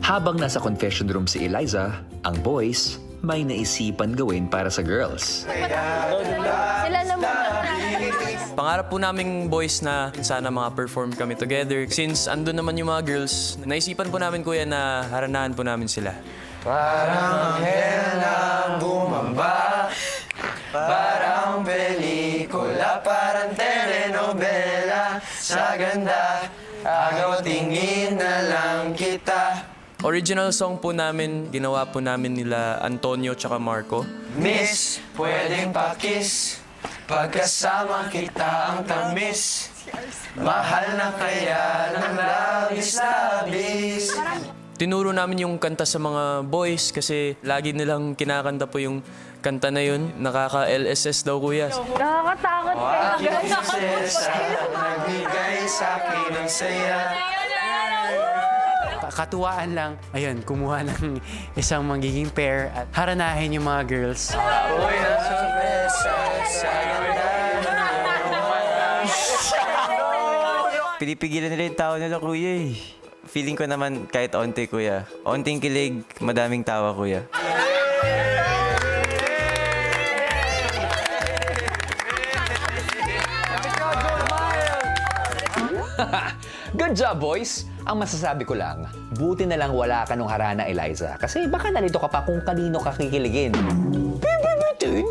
Habang nasa confession room si Eliza, ang boys may naisipan gawin para sa girls. Sila na muna. Pangarap po naming boys na sana perform kami together. Since andun naman yung mga girls, naisipan po namin, kuya, na haranahan po namin sila. Parang anghel na bumaba, parang pelikula, parang telenovela. Sa ganda, agaw tingin na lang kita. Original song po namin, ginawa po namin nila Antonio tsaka Marco. Miss, pwedeng pakis, pagkasama kita ang tamis. Mahal na kaya ng labis-labis. Tinuro namin yung kanta sa mga boys kasi lagi nilang kinakanta po yung kanta na yun. Nakaka-LSS daw, kuya. Nakakatakot kayo. Aking prinsesa, nagbigay sa akin ng saya. Katuwaan lang, ayun, kumuha ng isang magiging pair at haranahin yung mga girls. Uy, ang sorpresa sa ganda. Pinipigilan nila yung tao nila, kuya eh. Feeling ko naman kahit onti, kuya. Onting kilig, madaming tawa, kuya. Good job, boys! Ang masasabi ko lang, buti na lang wala ka nung harana, Eliza. Kasi baka nalito ka pa kung kanino ka kikiligin. Baby,